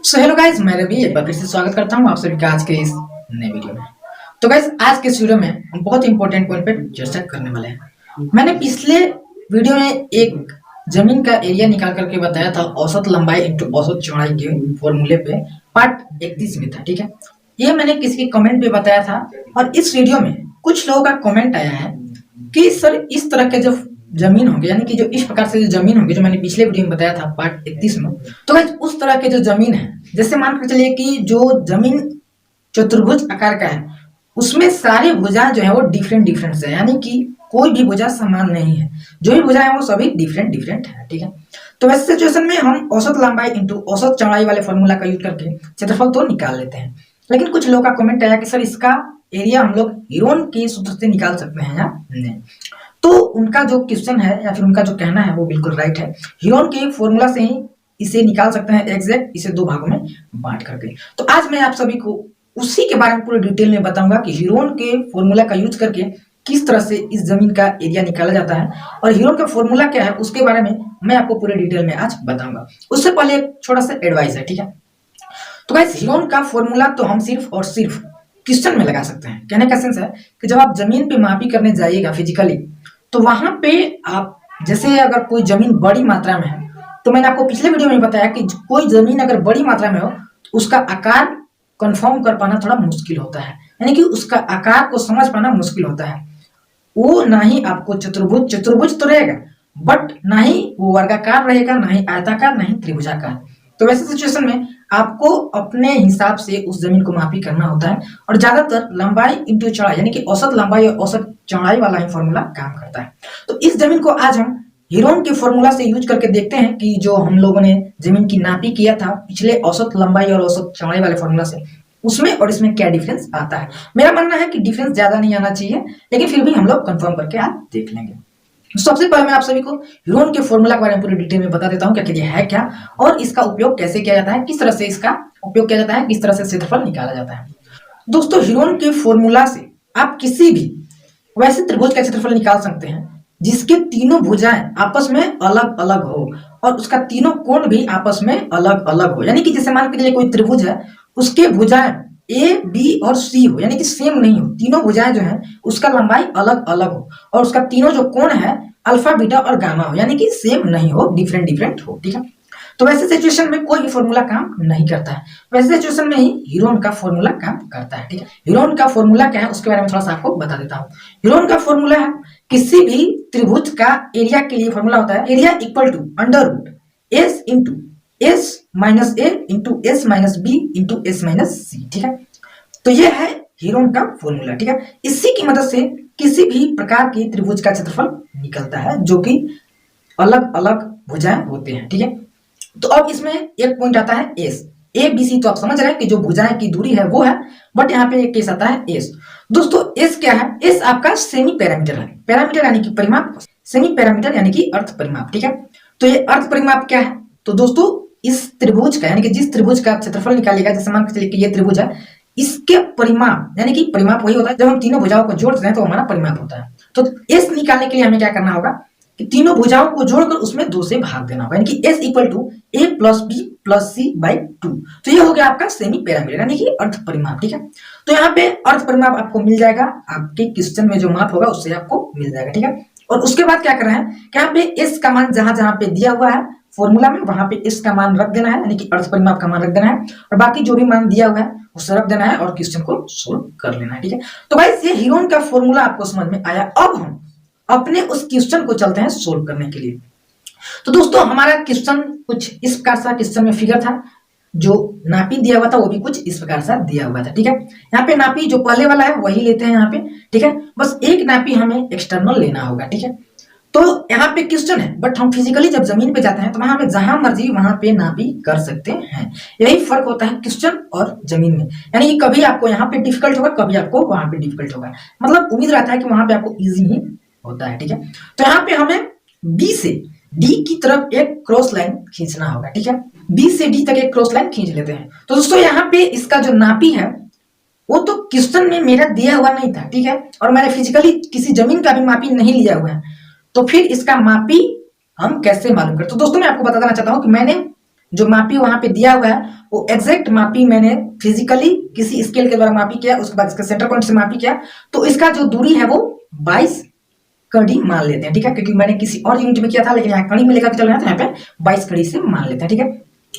So hello guys, मैं रवि एक बार फिर से स्वागत करता हूँ आप सभी का आज के इस नए वीडियो में। तो गाइस, आज के इस वीडियो में हम बहुत इंपॉर्टेंट पॉइंट पे चर्चा करने वाले हैं। मैंने पिछले वीडियो में एक जमीन का एरिया निकाल करके बताया था औसत लंबाई इंटू औसत चौड़ाई के फॉर्मूले पे, पार्ट 31 में था। ठीक है, ये मैंने किसी के कमेंट पे बताया था और इस वीडियो में कुछ लोगों का कमेंट आया है कि सर इस तरह के जो जमीन होंगे, यानी कि जो इस प्रकार से जो जमीन होंगे जो मैंने पिछले वीडियो में बताया था पार्ट 31 में, तो गाइस उस तरह के जो जमीन है, जैसे मान कर चलिए कि जो जमीन चतुर्भुज आकार का है उसमें सारी भुजाएं जो है वो डिफरेंट डिफरेंट है, यानी कि कोई भी भुजा समान नहीं है, जो भी भुजाएं हैं वो सभी डिफरेंट डिफरेंट है। ठीक है, तो वैसे सिचुएशन में हम औसत लंबाई इंटू औसत चौड़ाई वाले फॉर्मूला का यूज करके क्षेत्रफल तो निकाल लेते हैं। लेकिन कुछ लोगों का कमेंट आया कि सर इसका एरिया हम लोग हीरोन के सूत्र से निकाल सकते हैं या नहीं। तो उनका जो क्वेश्चन है या फिर उनका जो कहना है वो बिल्कुल राइट है। हीरोन के फॉर्मूला से ही इसे निकाल सकते हैं एग्जैक्ट, इसे दो भागों में बांट करके। तो आज मैं आप सभी को उसी के बारे में पूरे डिटेल में बताऊंगा कि हीरोन के फॉर्मूला का यूज करके किस तरह से इस जमीन का एरिया निकाला जाता है और हीरोन का फॉर्मूला क्या है उसके बारे में मैं आपको पूरे डिटेल में आज बताऊंगा। उससे पहले एक छोटा सा एडवाइस है। ठीक है, तो गाइस हीरोन का फॉर्मूला तो हम सिर्फ और सिर्फ क्वेश्चन में लगा सकते हैं। कहने का सेंस है कि जब आप जमीन पे मापी करने जाइएगा फिजिकली, तो वहां पे आप जैसे अगर कोई जमीन बड़ी मात्रा में है, तो मैंने आपको पिछले वीडियो में बताया कि कोई जमीन अगर बड़ी मात्रा में हो तो उसका आकार कंफर्म कर पाना थोड़ा मुश्किल होता है, यानी कि उसका आकार को समझ पाना मुश्किल होता है। वो ना ही आपको चतुर्भुज चतुर्भुज तो रहेगा, बट ना ही वो वर्गाकार रहेगा, ना ही आयताकार, ना ही त्रिभुजाकार। तो वैसे सिचुएशन में आपको अपने हिसाब से उस जमीन को मापी करना होता है और ज्यादातर लंबाई इंटू चौड़ाई यानी कि औसत लंबाई और औसत चौड़ाई वाला ही फॉर्मूला काम करता है। तो इस जमीन को आज हम हीरोन के फॉर्मूला से यूज करके देखते हैं कि जो हम लोगों ने जमीन की नापी किया था पिछले औसत लंबाई और औसत चौड़ाई वाले फॉर्मूला से, उसमें और इसमें क्या डिफरेंस आता है। मेरा मानना है कि डिफरेंस ज्यादा नहीं आना चाहिए, लेकिन फिर भी हम लोग कंफर्म करके आज देख लेंगे। सबसे पहले मैं आप सभी को हीरोन के फॉर्मूला के बारे में पूरी डिटेल में बता देता हूं कि आखिर ये है क्या और इसका उपयोग कैसे किया जाता है, किस तरह से इसका उपयोग किया जाता है, किस तरह से क्षेत्रफल निकाला जाता है। दोस्तों, हीरोन के फॉर्मूला से आप किसी भी वैसे त्रिभुज का क्षेत्रफल निकाल सकते हैं जिसके तीनों भुजाएं आपस में अलग अलग हो और उसका तीनों कोण भी आपस में अलग अलग हो। यानी कि जैसे मान के चलिए कोई त्रिभुज है, उसके भुजाएं ए बी और सी हो, यानी कि सेम नहीं हो, तीनों भुजाएं जो है उसका लंबाई अलग अलग हो और उसका तीनों जो कोण है अल्फा बीटा और गामा हो, यानी कि सेम नहीं हो, डिफरेंट डिफरेंट हो। ठीक है, तो वैसे सिचुएशन में कोई भी फॉर्मूला काम नहीं करता है, वैसे सिचुएशन में ही हीरोन का फॉर्मूला काम करता है। ठीक है, हीरोन का फॉर्मूला क्या है उसके बारे में थोड़ा सा आपको बता देता हूँ। हीरोन का फॉर्मूला है किसी भी त्रिभुज का एरिया के लिए फॉर्मूला होता है area equal to under root S into S minus A into S minus B into S minus C. ठीक है, तो ये है हीरोन का फॉर्मूला। ठीक है, इसी की मदद से किसी भी प्रकार की त्रिभुज का क्षेत्रफल निकलता है जो कि अलग अलग भुजाएं होते हैं। ठीक है, तो अब इसमें एक पॉइंट आता है एस, ए बी सी, तो आप समझ रहे हैं कि जो भुजाएं की दूरी है वो है, बट यहाँ पे एक केस आता है एस। दोस्तों, एस क्या है? एस आपका सेमी पैरामीटर है, पैरामीटर यानी कि परिमाप, सेमी पैरामीटर यानी कि अर्थ परिमाप। ठीक है, तो ये अर्थ परिमाप क्या है? तो दोस्तों, इस त्रिभुज का यानी कि जिस त्रिभुज का क्षेत्रफल निकालेगा, जैसे मान के चलिए कि ये त्रिभुज है, इसके परिमाप यानी कि परिमाप वही होता है जब हम तीनों भुजाओं को जोड़ते हैं तो हमारा परिमाप होता है। तो एस निकालने के लिए हमें क्या करना होगा कि तीनों भुजाओं को जोड़कर उसमें 2 से भाग देना होगा, यानी कि S equal to A plus B plus C by 2। तो ये हो गया आपका सेमी पैरामीटर यानी कि अर्थ परिमाप। ठीक है, तो यहाँ पे अर्थ परिमाप आपको मिल जाएगा, आपके क्वेश्चन में जो माप होगा उससे आपको मिल जाएगा। ठीक है, और उसके बाद क्या कर रहे हैं कि यहाँ पे एस का मान जहां जहां पे दिया हुआ है फॉर्मूला में वहां पे एस का मान रख देना है, यानी कि अर्थ परिमाप का मान रख देना है और बाकी जो भी मान दिया हुआ है उसे रख देना है और क्वेश्चन को सोल्व कर लेना है। ठीक है, तो गाइस ये हीरोन का फॉर्मूला आपको समझ में आया। अब हम अपने उस क्वेश्चन को चलते हैं सोल्व करने के लिए। तो दोस्तों, हमारा क्वेश्चन कुछ इस प्रकार सा क्वेश्चन में फिगर था, जो नापी दिया हुआ था वो भी कुछ इस प्रकार सा दिया हुआ था। ठीक है, यहाँ पे नापी जो पहले वाला है वही लेते हैं यहाँ पे। ठीक है, बस एक नापी हमें एक्सटर्नल लेना होगा। ठीक है, तो यहाँ पे क्वेश्चन है, बट हम फिजिकली जब जमीन पे जाते हैं तो वहां हमें जहां मर्जी वहां पे नापी कर सकते हैं। यही फर्क होता है क्वेश्चन और जमीन में, यानी कि कभी आपको यहाँ पे डिफिकल्ट होगा, कभी आपको वहां पे डिफिकल्ट होगा। मतलब उम्मीद रहता है कि वहां पे आपको इजी ही होता है। ठीक है, तो यहाँ पे हमें बी से डी की तरफ एक क्रॉस लाइन खींचना होगा। ठीक है, बी से डी तक एक क्रॉस लाइन खींच लेते हैं। तो दोस्तों, यहाँ पे इसका जो नापी है वो तो क्वेश्चन में मेरा दिया हुआ नहीं था। ठीक है, और मैंने फिजिकली किसी जमीन का भी मापी नहीं लिया हुआ है, तो फिर इसका मापी हम कैसे मालूम करें? तो दोस्तों, मैं आपको बता देना चाहता हूं कि मैंने जो मापी वहां पे दिया हुआ है वो एग्जैक्ट मापी मैंने फिजिकली किसी स्केल के द्वारा मापी किया, उसके बाद इसका सेंटर पॉइंट से मापी किया, तो इसका जो दूरी है वो 22 कड़ी मान लेते हैं, ठीक है, क्योंकि मैंने किसी और यूनिट में किया था लेकिन यहाँ कड़ी में लेकर चल रहे हैं तो यहाँ पे 22 कड़ी से मान लेते हैं, ठीक है।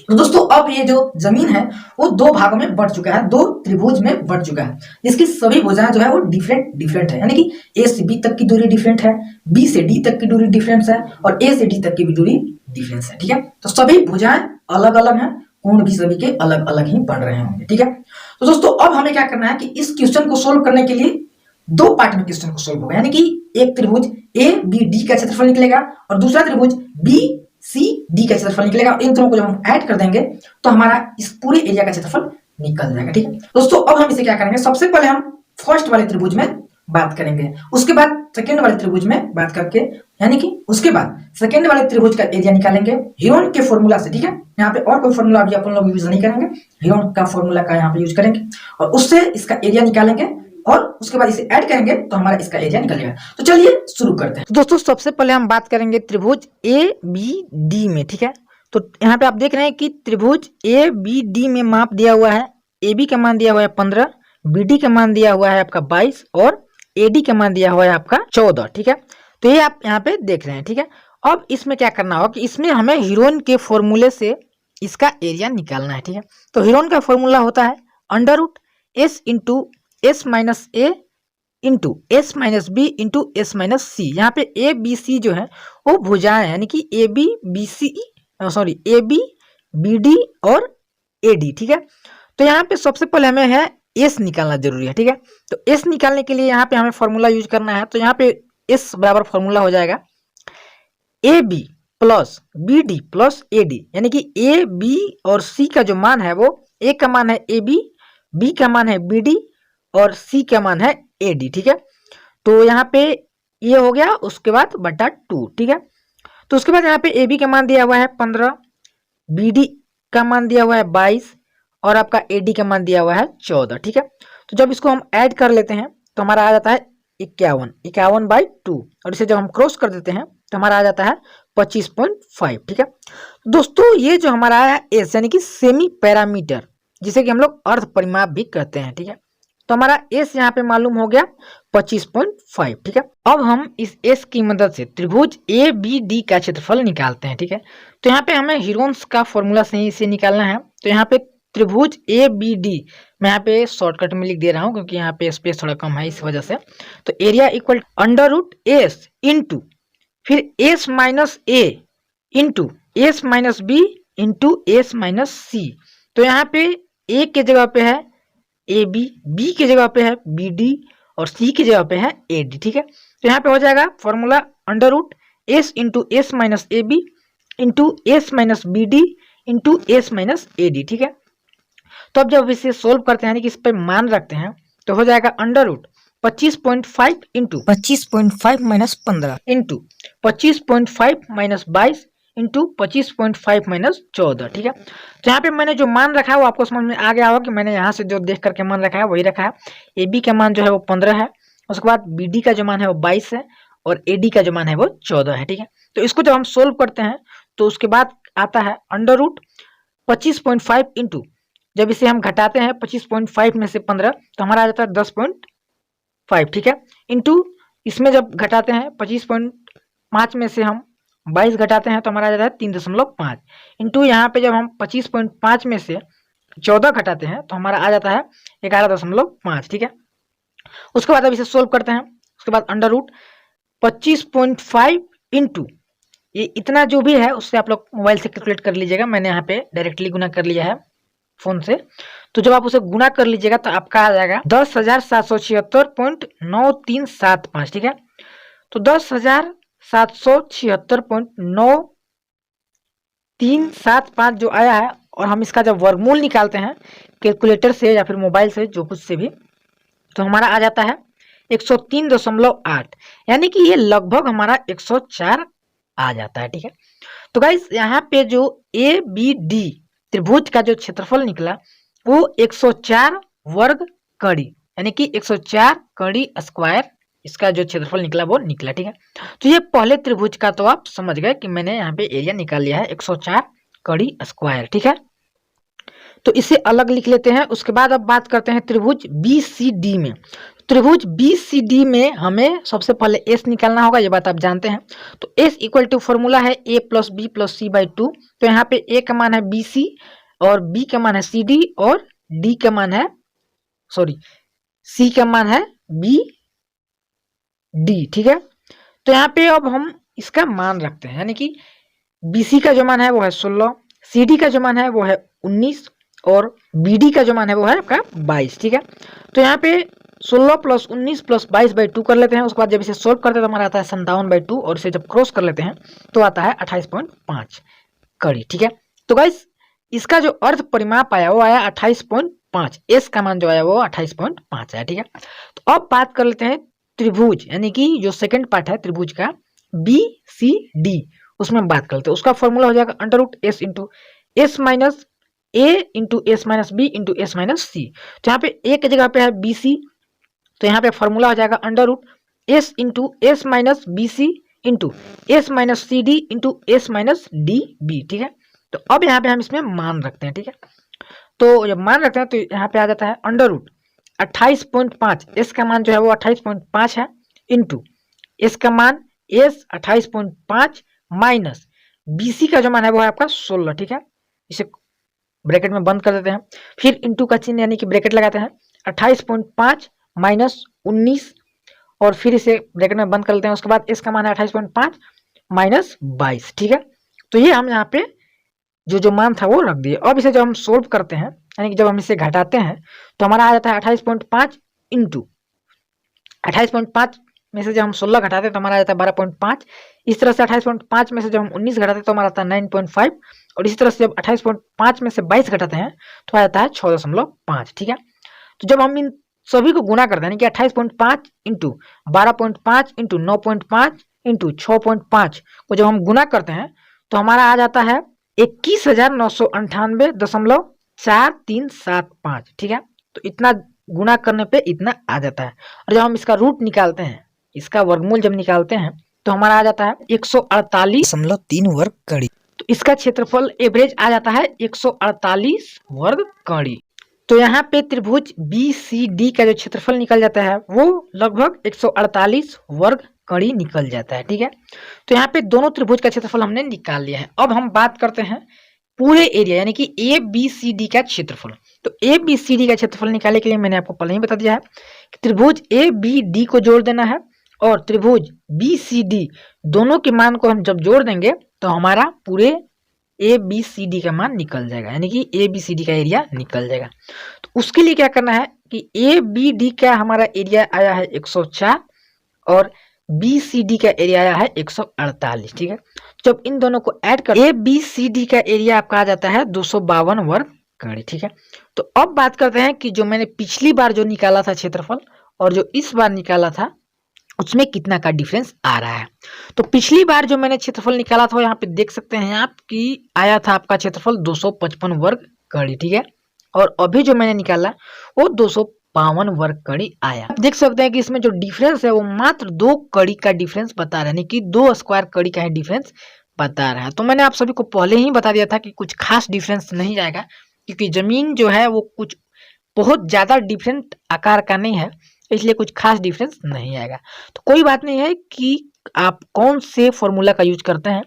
तो दोस्तों अब ये जो जमीन है वो दो भागों में बढ़ चुका है, दो त्रिभुज में बढ़ चुका है, जिसकी सभी भुजाएं जो है वो डिफरेंट है, यानी कि ए से बी तक की दूरी डिफरेंट है, बी से डी तक की दूरी डिफरेंस है और ए से डी तक की भी दूरी डिफरेंस है, ठीक है। तो सभी भुजाएं अलग अलग हैं, कोण भी सभी के अलग अलग ही बन रहे होंगे, ठीक है। तो दोस्तों अब हमें क्या करना है कि इस क्वेश्चन को सोल्व करने के लिए दो पार्ट में क्वेश्चन को सोल्व होगा, यानी कि एक त्रिभुज ए बी डी का क्षेत्रफल निकलेगा और दूसरा त्रिभुज बी सी डी का क्षेत्रफल निकलेगा, और इन दोनों को जब हम ऐड कर देंगे तो हमारा इस पूरे एरिया का क्षेत्रफल निकल जाएगा, ठीक है। दोस्तों अब हम इसे क्या करेंगे, सबसे पहले हम फर्स्ट वाले त्रिभुज में बात करेंगे, उसके बाद सेकंड वाले त्रिभुज में बात करके, यानी कि उसके बाद सेकंड वाले त्रिभुज का एरिया निकालेंगे हीरोन के फॉर्मूला से, ठीक है। यहाँ पे और कोई फॉर्मूला अभी अपन लोग यूज नहीं करेंगे, हीरोन का फॉर्मूला का यहाँ पे यूज करेंगे और उससे इसका एरिया निकालेंगे और उसके बाद इसे ऐड करेंगे तो हमारा इसका एरिया निकल जाएगा। तो चलिए शुरू करते हैं। तो दोस्तों सबसे पहले हम बात करेंगे त्रिभुज ए बी डी में, ठीक है। तो यहाँ पे आप देख रहे हैं कि त्रिभुज ए बी डी में माप दिया हुआ है, ए बी का मान दिया हुआ है 15, बी डी का मान दिया हुआ है आपका 22 और ए डी का मान दिया हुआ है आपका 14, ठीक है। तो ये आप यहाँ पे देख रहे हैं, ठीक है। अब इसमें क्या करना होगा कि इसमें हमें हीरोन के फॉर्मूले से इसका एरिया निकालना है, ठीक है। तो हीरोन का फॉर्मूला होता है under root S into S minus A into S minus B into S minus C. यहाँ पे ए बी सी जो है वो भुजाएं, यानी कि A B B C sorry A B B D और ए डी, ठीक है। तो यहाँ पे सबसे पहले हमें है एस निकालना जरूरी है, ठीक है। तो एस निकालने के लिए यहाँ पे हमें फॉर्मूला यूज करना है, तो यहाँ पे एस बराबर फॉर्मूला हो जाएगा A B plus B D plus A D, यानी कि ए बी और सी का जो मान है वो ए का मान है ए बी का मान है बी डी और सी का मान है ए डी, ठीक है। तो यहाँ पे ये हो गया, उसके बाद बटा 2, ठीक है। तो उसके बाद यहाँ पे ए बी का मान दिया हुआ है 15, बी डी का मान दिया हुआ है 22 और आपका ए डी का मान दिया हुआ है 14, ठीक है। तो जब इसको हम ऐड कर लेते हैं तो हमारा आ जाता है 51/2 और इसे जब हम क्रॉस कर देते हैं तो हमारा आ जाता है 25.5, ठीक है। दोस्तों ये जो हमारा है एस यानी कि सेमी पैरामीटर, जिसे कि हम लोग अर्ध परिमाप भी कहते हैं, ठीक है। तो हमारा एस यहाँ पे मालूम हो गया 25.5, ठीक है। अब हम इस एस की मदद से त्रिभुज ए बी डी का क्षेत्रफल निकालते हैं, ठीक है। तो यहाँ पे हमें हीरोन्स का फॉर्मूला से ही इसे निकालना है। तो यहाँ पे त्रिभुज ए बी डी मैं यहाँ पे शॉर्टकट में लिख दे रहा हूँ क्योंकि यहाँ पे स्पेस थोड़ा कम है इस वजह से। तो area equal under root S into फिर S minus A into S minus B into S minus C. तो यहाँ पे ए के जगह पे है ए बी, बी की जगह पे है बी डी और सी की जगह पे है ए डी, ठीक है। तो यहाँ पे हो जाएगा formula under root S into S minus A B into S minus B D into S minus A D, ठीक है। तो अब जब इसे सोल्व करते हैं यानी कि इस पर मान रखते हैं तो हो जाएगा under root 25.5 into 25.5 minus 15 into 25.5 minus 22 into 25.5 minus 14, ठीक है। तो यहाँ पे मैंने जो मान रखा है वो आपको समझ में आ गया होगा कि मैंने यहाँ से जो देख करके मान रखा है वही रखा है। ए बी का मान जो है वो 15 है, उसके बाद बी डी का जो मान है वो 22 है और ए डी का जो मान है वो 14 है, ठीक है। तो इसको जब हम सोल्व करते हैं तो उसके बाद आता है अंडर रूट 25.5 इंटू, जब इसे हम घटाते हैं 25.5 में से 15 तो हमारा आ जाता है 10.5, ठीक है। इंटू इसमें जब घटाते हैं 25.5 में से हम 22 घटाते हैं तो हमारा आ जाता है 3.5 इंटू यहाँ पे जब हम 25.5 में से 14 घटाते हैं तो हमारा आ जाता है 11.5, ठीक है। उसके बाद अब इसे सोल्व करते हैं, उसके बाद अंडर रूट 25.5 इंटू ये इतना जो भी है उससे आप लोग मोबाइल से कैलकुलेट कर लीजिएगा, मैंने यहाँ पे डायरेक्टली गुना कर लिया है फोन से। तो जब आप उसे गुना कर लीजिएगा तो आपका आ जाएगा 10,776.9375, ठीक है। तो 10,776.9375 जो आया है और हम इसका जब वर्गमूल निकालते हैं कैलकुलेटर से या फिर मोबाइल से जो कुछ से भी तो हमारा आ जाता है 103.8, यानी कि ये लगभग हमारा 104 आ जाता है, ठीक है। तो गाइस यहाँ पे जो ए बी डी त्रिभुज का जो क्षेत्रफल निकला वो 104 वर्ग कड़ी, यानी कि 104 कड़ी स्क्वायर इसका जो क्षेत्रफल निकला वो निकला, ठीक है। तो ये पहले त्रिभुज का तो आप समझ गए कि मैंने यहाँ पे एरिया निकाल लिया है 104 कड़ी स्क्वायर, ठीक है। तो इसे अलग लिख लेते हैं। उसके बाद अब बात करते हैं त्रिभुज बी सी डी में। त्रिभुज बी सी डी में हमें सबसे पहले एस निकालना होगा, ये बात आप जानते हैं। तो एस इक्वल टू फॉर्मूला है A plus B plus C by 2। तो यहाँ पे ए का मान है बी सी और बी का मान है सी डी और डी का मान है सी का मान है बी डी, ठीक है। तो यहाँ पे अब हम इसका मान रखते हैं, यानी कि बीसी का जो मान है वो है 16, सीडी का जो मान है वो है 19 और बीडी का जो मान है वो है आपका 22, ठीक है। तो यहाँ पे 16 प्लस 19 प्लस 22 बाई 2 कर लेते हैं। उसके बाद जब इसे सोल्व करते हैं तो हमारा आता है 57/2 और इसे जब क्रॉस कर लेते हैं तो आता है 28.5 कड़ी, ठीक है। तो गाइस इसका जो अर्थ परिमाप आया वो आया 28.5, एस का मान जो आया वो 28.5 आया, ठीक है। तो अब बात कर लेते हैं त्रिभुज, यानी कि जो सेकंड पार्ट है त्रिभुज का बी सी डी, उसमें हम बात करते हैं। उसका फॉर्मूला हो जाएगा under root S into S minus A into S minus B into S minus C. तो यहाँ पे ए की जगह पे है बी सी, तो यहाँ पे फॉर्मूला हो जाएगा under root S into S minus B C into S minus C D into S minus D B, ठीक है। तो अब यहाँ पे हम इसमें मान रखते हैं, ठीक है। तो जब मान रखते हैं तो यहाँ पे आ जाता है अंडर रूट 28.5, एस का मान जो है वो 28.5 है इंटू एस का मान एस 28.5 माइनस बीसी का जो मान है वो है आपका 16, ठीक है। इसे ब्रैकेट में बंद कर देते हैं, फिर इंटू का चिन्ह यानी कि ब्रैकेट लगाते हैं 28.5 माइनस 19 और फिर इसे ब्रैकेट में बंद कर लेते हैं। उसके बाद इसका मान है 28.5 माइनस 22, ठीक है। तो ये हम यहाँ पे जो मान था वो रख दिए। अब इसे जब हम सोल्व करते हैं यानी कि जब हम इसे घटाते हैं तो हमारा आ जाता है 28.5 इंटू 28.5 में से जब हम 16 घटाते हैं तो हमारा आ जाता है 12.5। इस तरह से 28.5 में से जब हम 19 घटाते हैं तो हमारा आता है 9.5 और इसी तरह से जब 28.5 में से 22 घटाते हैं तो आ जाता है 6.5, ठीक है। तो जब हम इन सभी को गुना करते हैं यानी कि 28.5 इंटू 12.5 इंटू 9.5 इंटू 6.5 को जब हम गुना करते हैं तो हमारा आ जाता है 21,998.4375, ठीक है। तो इतना गुना करने पे इतना आ जाता है। और जब हम इसका रूट निकालते हैं, इसका वर्गमूल जब निकालते हैं तो हमारा आ जाता है 148.3 वर्ग कड़ी। तो इसका क्षेत्रफल एवरेज आ जाता है 148 वर्ग कड़ी। तो यहाँ पे त्रिभुज बी सी डी का जो क्षेत्रफल निकल जाता है वो लगभग 148 वर्ग कड़ी निकल जाता है, ठीक है। तो यहाँ पे दोनों त्रिभुज का क्षेत्रफल हमने निकाल लिया है। अब हम बात करते हैं पूरे एरिया यानी कि ए बी सी डी का क्षेत्रफल। तो ए बी सी डी का क्षेत्रफल निकालने के लिए मैंने आपको पहले ही बता दिया है कि त्रिभुज ए बी डी को जोड़ देना है और त्रिभुज बी सी डी दोनों के मान को हम जब जोड़ देंगे तो हमारा पूरे ए बी सी डी का मान निकल जाएगा, यानी कि ए बी सी डी का एरिया निकल जाएगा। तो उसके लिए क्या करना है कि ए बी डी का हमारा एरिया आया है 104 और बी सी डी का एरिया आया है 148, ठीक है। जब इन दोनों को ऐड कर ए बी सी डी का एरिया आपका आ जाता है 252 वर्ग कड़ी, ठीक है। तो अब बात करते हैं कि जो मैंने पिछली बार जो निकाला था क्षेत्रफल और जो इस बार निकाला था उसमें कितना का डिफरेंस आ रहा है। तो पिछली बार जो मैंने क्षेत्रफल निकाला था यहाँ पे देख सकते हैं आप कि आया था आपका क्षेत्रफल 255 वर्ग कड़ी, ठीक है। और अभी जो मैंने निकाला वो 252 वर्ग कड़ी आया। आप देख सकते हैं कि इसमें जो डिफरेंस है वो मात्र 2 कड़ी का डिफरेंस बता रहा है, यानी कि 2 स्क्वायर कड़ी का डिफरेंस बता रहा है। तो मैंने आप सभी को पहले ही बता दिया था कि कुछ खास डिफरेंस नहीं आएगा, क्योंकि जमीन जो है वो कुछ बहुत ज्यादा डिफरेंट आकार का नहीं है, इसलिए कुछ खास डिफरेंस नहीं आएगा। तो कोई बात नहीं है कि आप कौन से फॉर्मूला का यूज करते हैं,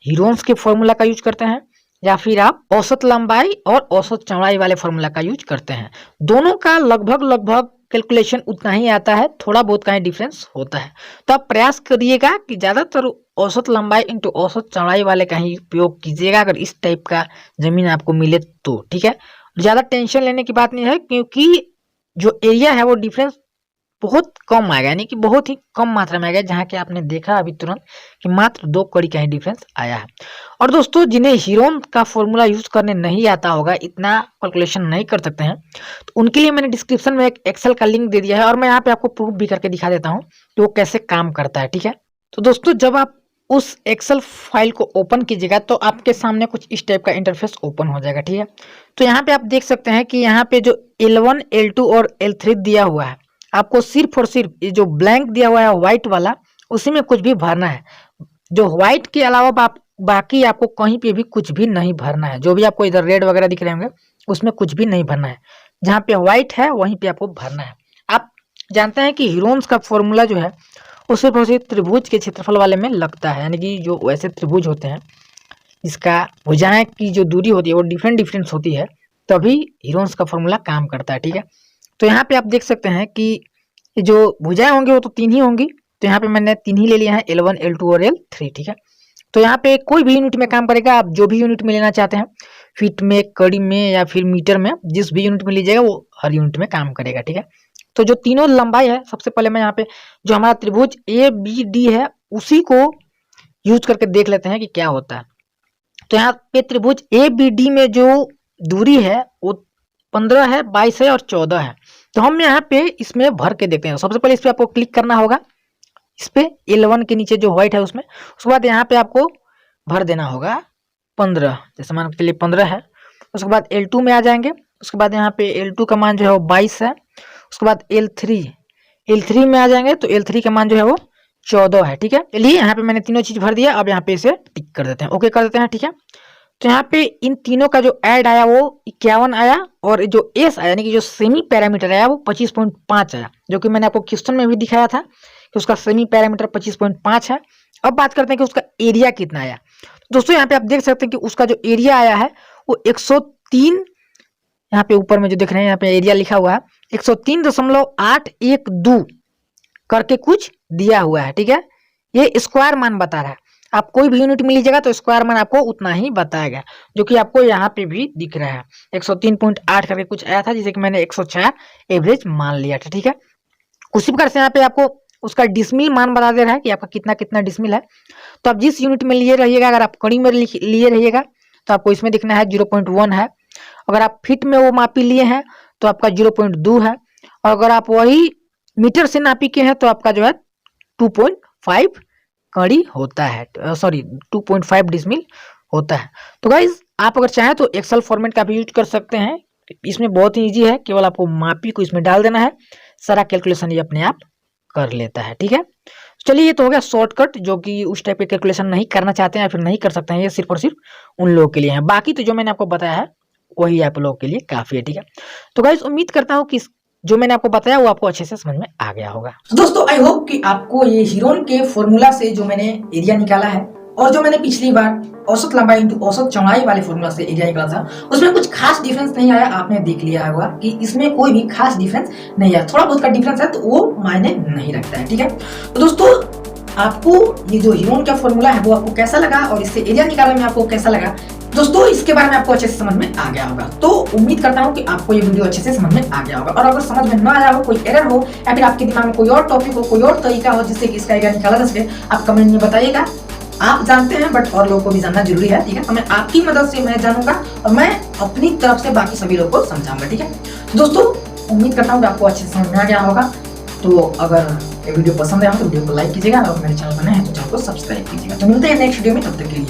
हीरोन्स के फॉर्मूला का यूज करते हैं या फिर आप औसत लंबाई और औसत चौड़ाई वाले फॉर्मूला का यूज करते हैं। दोनों का लगभग कैलकुलेशन उतना ही आता है, थोड़ा बहुत का ही डिफरेंस होता है। तो आप प्रयास करिएगा कि ज्यादातर औसत लंबाई इंटू औसत चौड़ाई वाले का ही उपयोग कीजिएगा अगर इस टाइप का जमीन आपको मिले तो, ठीक है। ज्यादा टेंशन लेने की बात नहीं है, क्योंकि जो एरिया है वो डिफरेंस बहुत कम आएगा, यानी कि बहुत ही कम मात्रा में आएगा, जहाँ के आपने देखा अभी तुरंत कि मात्र 2 कड़ी का ही डिफरेंस आया है। और दोस्तों जिन्हें हीरोन का फॉर्मूला यूज करने नहीं आता होगा, इतना कैलकुलेशन नहीं कर सकते हैं, तो उनके लिए मैंने डिस्क्रिप्शन में एक एक्सेल का लिंक दे दिया है और मैं यहाँ पे आपको प्रूफ भी करके दिखा देता हूँ कि वो कैसे काम करता है, ठीक है। तो दोस्तों जब आप उस एक्सेल फाइल को ओपन कीजिएगा तो आपके सामने कुछ इस टाइप का इंटरफेस ओपन हो जाएगा, ठीक है। तो यहाँ पे आप देख सकते हैं कि यहाँ पे जो L1, L2 और L3 दिया हुआ है, आपको सिर्फ और सिर्फ ये जो ब्लैंक दिया हुआ है व्हाइट वाला, उसी में कुछ भी भरना है। जो व्हाइट के अलावा आप बाकी आपको कहीं पे भी कुछ भी नहीं भरना है। जो भी आपको इधर रेड वगैरह दिख रहे होंगे उसमें कुछ भी नहीं भरना है। जहाँ पे व्हाइट है वहीं पे आपको भरना है। आप जानते हैं कि हीरोन्स का फॉर्मूला जो है वो सिर्फ और सिर्फ त्रिभुज के क्षेत्रफल वाले में लगता है, यानी कि जो वैसे त्रिभुज होते हैं इसका भुजाएं की जो दूरी होती है वो डिफरेंट होती है, तभी हीरोन्स का फॉर्मूला काम करता है। ठीक है, तो यहाँ पे आप देख सकते हैं कि जो भुजाएं होंगी वो तो 3 ही होंगी, तो यहाँ पे मैंने 3 ही ले लिया है, L1 L2 और L3। ठीक है, तो यहाँ पे कोई भी यूनिट में काम करेगा। आप जो भी यूनिट में लेना चाहते हैं, फीट में, कड़ी में या फिर मीटर में, जिस भी यूनिट में लीजिएगा वो हर यूनिट में काम करेगा। ठीक है, तो जो तीनों लंबाई है, सबसे पहले मैं यहाँ पे जो हमारा त्रिभुज ABD है उसी को यूज करके देख लेते हैं कि क्या होता है। तो यहाँ पे त्रिभुज ABD में जो दूरी है वो 15 है, 22 है और 14 है। तो हम यहाँ पे इसमें भर के देखते हैं। सबसे पहले इस पे आपको क्लिक करना होगा, इस पे L1 के नीचे जो व्हाइट है उसमें। उसके बाद यहाँ पे आपको भर देना होगा 15, जैसे मान के लिए 15 है। उसके बाद L2 में आ जाएंगे। उसके बाद यहाँ पे L2 का मान जो है वो 22 है। उसके बाद L3 में आ जाएंगे, तो L3 का मान जो है वो 14 है। ठीक है, चलिए यहाँ पे मैंने तीनों चीज भर दिया। अब यहाँ पे इसे टिक कर देते हैं, ओके कर देते हैं। ठीक है, तो यहाँ पे इन तीनों का जो ऐड आया वो 51 आया, और जो एस आया यानी कि जो सेमी पैरामीटर आया वो 25.5 आया, जो कि मैंने आपको क्वेश्चन में भी दिखाया था कि उसका सेमी पैरामीटर 25.5 है। अब बात करते हैं कि उसका एरिया कितना आया। दोस्तों यहाँ पे आप देख सकते हैं कि उसका जो एरिया आया है वो 103, यहाँ पे ऊपर में जो देख रहे हैं यहाँ पे एरिया लिखा हुआ है 103.812 करके कुछ दिया हुआ है। ठीक है, ये स्क्वायर मान बता रहा है। आप कोई भी यूनिट में लीजिएगा तो स्क्वायर मान आपको उतना ही बताएगा, जो कि आपको यहाँ पे भी दिख रहा है। 103.8 करके कुछ आया था, जिसे कि मैंने 104 एवरेज मान लिया था। ठीक है, उसी प्रकार से यहाँ पे आपको उसका डिसमिल मान बता दे रहा है कि आपका कितना कितना डिसमिल है। तो आप जिस यूनिट में लिए रहिएगा, अगर आप कड़ी में लिए रहिएगा तो आपको इसमें दिखना है 0.1 है। अगर आप फीट में वो मापी लिए हैं तो आपका 0.2 है, और अगर आप वही मीटर से नापी के हैं तो आपका जो है 2.5 कड़ी होता है, सॉरी 2.5 डिसमिल होता है। तो गाइज आप अगर चाहें तो एक्सेल फॉर्मेट का भी यूज कर सकते हैं। इसमें बहुत ही ईजी है, केवल आपको मापी को इसमें डाल देना है, सारा कैलकुलेशन ये अपने आप कर लेता है। ठीक है, चलिए ये तो हो गया शॉर्टकट, जो कि उस टाइप के कैलकुलेशन नहीं करना चाहते हैं या फिर नहीं कर सकते हैं, ये सिर्फ और सिर्फ उन लोगों के लिए है। बाकी तो जो मैंने आपको बताया है वही आप लोगों के लिए काफी है। ठीक है, तो गाइज उम्मीद करता हूँ कि जो मैंने आपको बताया वो आपको अच्छे से समझ में आ गया होगा। दोस्तों आई होप कि आपको ये हीरोन के फॉर्मूला से जो मैंने एरिया निकाला है और जो मैंने पिछली बार औसत लंबाई इंटू औसत चौड़ाई वाले फॉर्मूला से एरिया निकाला था उसमें कुछ खास डिफरेंस नहीं आया। आपने देख लिया होगा कि इसमें कोई भी खास डिफरेंस नहीं आया, थोड़ा बहुत का डिफरेंस है तो वो मायने नहीं रखता है। ठीक है, तो दोस्तों आपको ये जो हीरोन का फॉर्मूला है वो आपको कैसा लगा और इससे एरिया निकालने में आपको कैसा लगा, दोस्तों इसके बारे में आपको अच्छे से समझ में आ गया होगा। तो उम्मीद करता हूँ कि आपको ये वीडियो अच्छे से समझ में आ गया होगा। और अगर समझ में ना आया हो, कोई एरर हो या फिर आपके दिमाग में कोई और टॉपिक हो, कोई और तरीका हो जिससे कि इसका एरिया निकाला जा सके, आप कमेंट में बताइएगा। आप जानते हैं बट और लोगों को भी जानना जरूरी है। ठीक है, तो मैं आपकी मदद से मैं जानूंगा और मैं अपनी तरफ से बाकी सभी लोगों को समझाऊंगा। ठीक है, तो दोस्तों उम्मीद करता हूँ कि आपको अच्छे से समझ में आ गया होगा। तो अगर ये वीडियो पसंद आया हो तो वीडियो को लाइक कीजिएगा और मेरे चैनल पर नए हैं तो चैनल को सब्सक्राइब कीजिएगा। तो मिलते हैं नेक्स्ट वीडियो में, तब तक के लिए